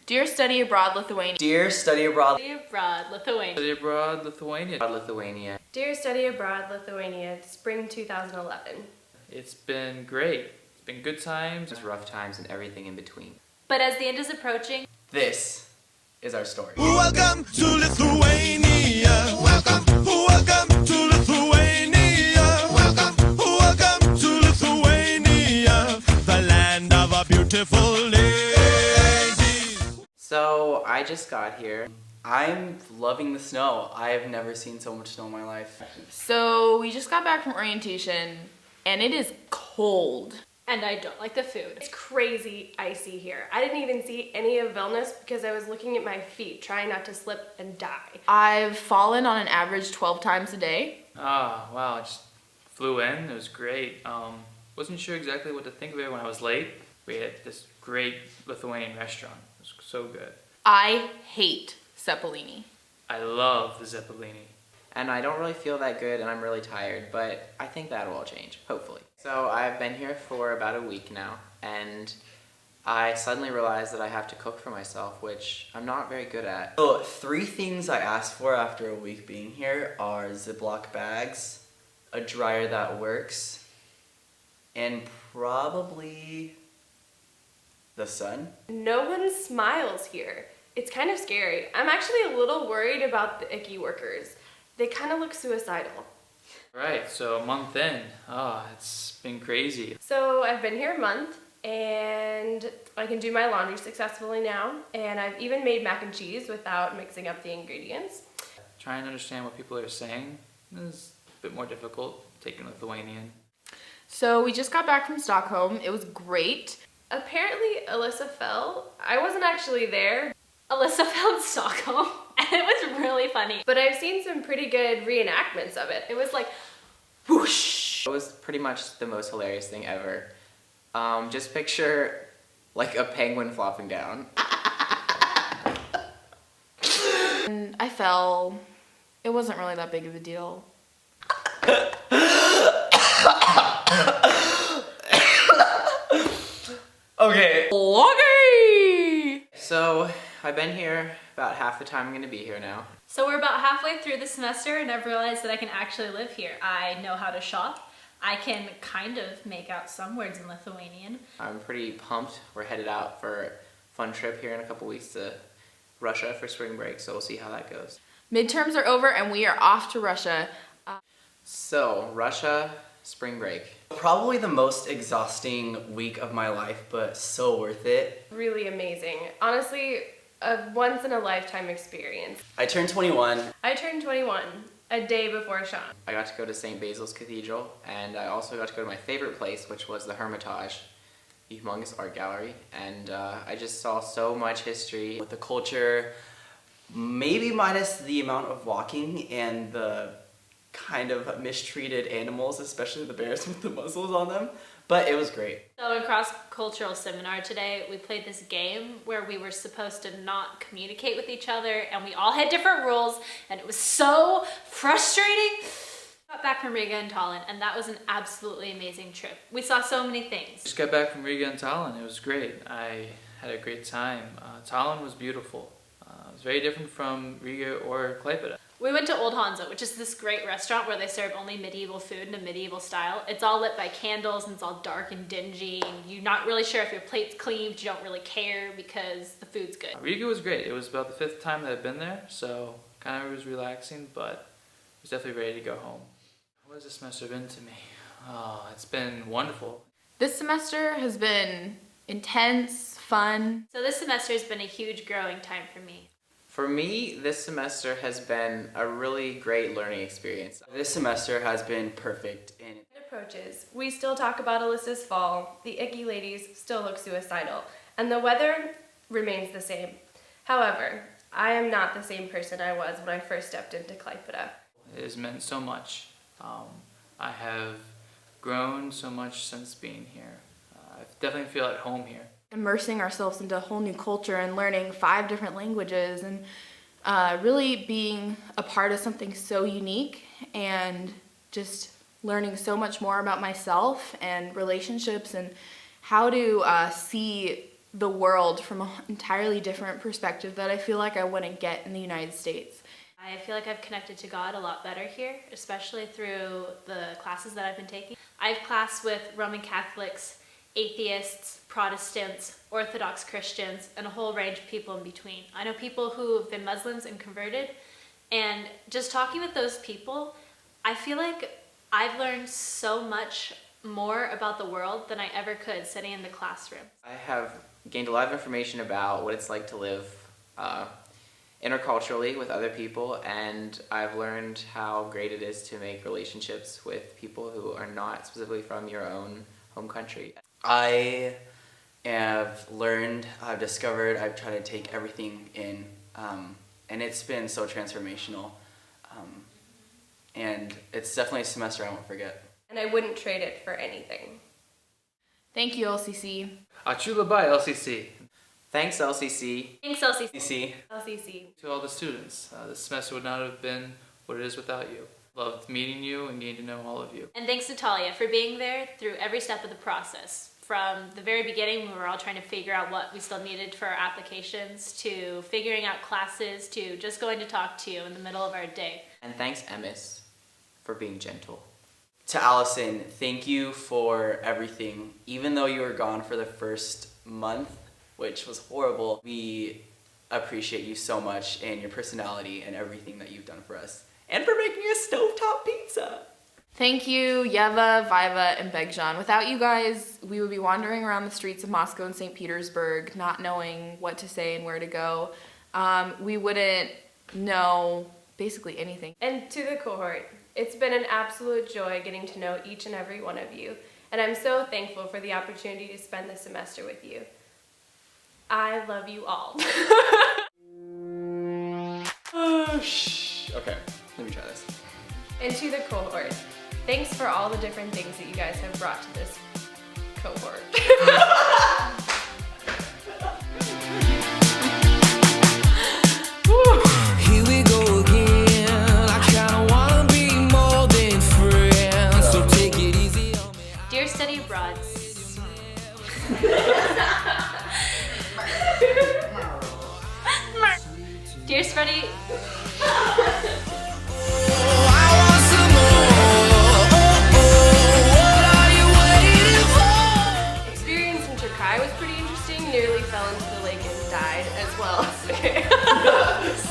Dear Study Abroad Lithuania. Dear Study Abroad. Study abroad, Lithuania. Study abroad, Lithuania. Lithuania. Dear Study Abroad Lithuania, Spring 2011. It's been great. It's been good times. Just rough times and everything in between. But as the end is approaching, This is our story. Welcome to Lithuania. Welcome to Lithuania. Welcome to Lithuania, the land of a beautiful lady. So I just got here. I'm loving the snow. I have never seen so much snow in my life. So we just got back from orientation and it is cold. and I don't like the food. It's crazy icy here. I didn't even see any of Vilnius because I was looking at my feet, trying not to slip and die. I've fallen on an average 12 times a day. Ah, wow, I just flew in. It was great. Wasn't sure exactly what to think of it when I was late. We had this great Lithuanian restaurant. It was so good. I hate Ceppolini. I love the Zeppelini. And I don't really feel that good and I'm really tired, but I think that'll all change, hopefully. So I've been here for about a week now, and I suddenly realized that I have to cook for myself, which I'm not very good at. So 3 things I asked for after a week being here are Ziploc bags, a dryer that works, and probably the sun. No one smiles here. It's kind of scary. I'm actually a little worried about the icky workers. They kind of look suicidal. Right, so a month in. It's been crazy. So I've been here a month and I can do my laundry successfully now, and I've even made mac and cheese without mixing up the ingredients. Trying to understand what people are saying is a bit more difficult, taking Lithuanian. So we just got back from Stockholm. It was great. Apparently Alyssa fell. I wasn't actually there, Alyssa found Stockholm, and it was really funny. but I've seen some pretty good reenactments of it. It was like whoosh. It was pretty much the most hilarious thing ever. Just picture like a penguin flopping down. And I fell. It wasn't really that big of a deal. Okay. Okay! So I've been here about half the time I'm gonna be here now. So we're about halfway through the semester, and I've realized that I can actually live here. I know how to shop. I can kind of make out some words in Lithuanian. I'm pretty pumped. We're headed out for a fun trip here in a couple weeks to Russia for spring break, so we'll see how that goes. Midterms are over and we are off to Russia. So, Russia, spring break. Probably the most exhausting week of my life, but so worth it. Really amazing. Honestly, a once in a lifetime experience. I turned 21. I turned 21 a day before Sean. I got to go to St. Basil's Cathedral, and I also got to go to my favorite place, which was the Hermitage, the humongous art gallery, and I just saw so much history with the culture, maybe minus the amount of walking and the kind of mistreated animals, especially the bears with the muzzles on them, but it was great. So in cross-cultural seminar today, we played this game where we were supposed to not communicate with each other, and we all had different rules, and it was so frustrating. Got back from Riga and Tallinn, and that was an absolutely amazing trip. We saw so many things. Just got back from Riga and Tallinn. It was great. I had a great time. Tallinn was beautiful. It was very different from Riga or Klaipėda. We went to Old Hansa, which is this great restaurant where they serve only medieval food in a medieval style. It's all lit by candles and it's all dark and dingy, and you're not really sure if your plate's clean, but you don't really care because the food's good. Riga was great. It was about the 5th time that I've been there, so kind of was relaxing, but I was definitely ready to go home. What has this semester been to me? Oh, it's been wonderful. This semester has been intense, fun. So this semester has been a huge growing time for me. For me, this semester has been a really great learning experience. This semester has been perfect in It approaches. We still talk about Alyssa's fall, the icky ladies still look suicidal, and the weather remains the same. However, I am not the same person I was when I first stepped into Klaipėda. It has meant so much. I have grown so much since being here. I definitely feel at home here. Immersing ourselves into a whole new culture and learning 5 different languages and really being a part of something so unique, and just learning so much more about myself and relationships and how to see the world from an entirely different perspective that I feel like I wouldn't get in the United States. I feel like I've connected to God a lot better here, especially through the classes that I've been taking. I have class with Roman Catholics, atheists, Protestants, Orthodox Christians, and a whole range of people in between. I know people who have been Muslims and converted, and just talking with those people, I feel like I've learned so much more about the world than I ever could sitting in the classroom. I have gained a lot of information about what it's like to live interculturally with other people, and I've learned how great it is to make relationships with people who are not specifically from your own home country. I have learned, I've discovered, I've tried to take everything in, and it's been so transformational. And it's definitely a semester I won't forget. And I wouldn't trade it for anything. Thank you, LCC. Achula bye, LCC. Thanks, LCC. Thanks, LCC. CC. LCC. To all the students, this semester would not have been what it is without you. Loved meeting you and getting to know all of you. And thanks to Talia for being there through every step of the process. From the very beginning, when we were all trying to figure out what we still needed for our applications, to figuring out classes, to just going to talk to you in the middle of our day. And thanks, Emis, for being gentle. To Allison, thank you for everything. Even though you were gone for the first month, which was horrible, we appreciate you so much and your personality and everything that you've done for us. And for making a stovetop pizza. Thank you, Yeva, Viva, and Begjan. Without you guys, we would be wandering around the streets of Moscow and St. Petersburg, not knowing what to say and where to go. We wouldn't know basically anything. And to the cohort, it's been an absolute joy getting to know each and every one of you. And I'm so thankful for the opportunity to spend this semester with you. I love you all. Okay, let me try this. And to the cohort, thanks for all the different things that you guys have brought to this cohort. Here we go again. I kinda wanna be more than friends, so take it easy on me. Dear study abroads. Dear study. Experience in Turkey was pretty interesting. Nearly fell into the lake and died as well.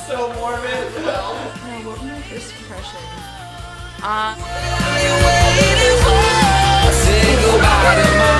So morbid. No, what were my first impressions? Say goodbye to my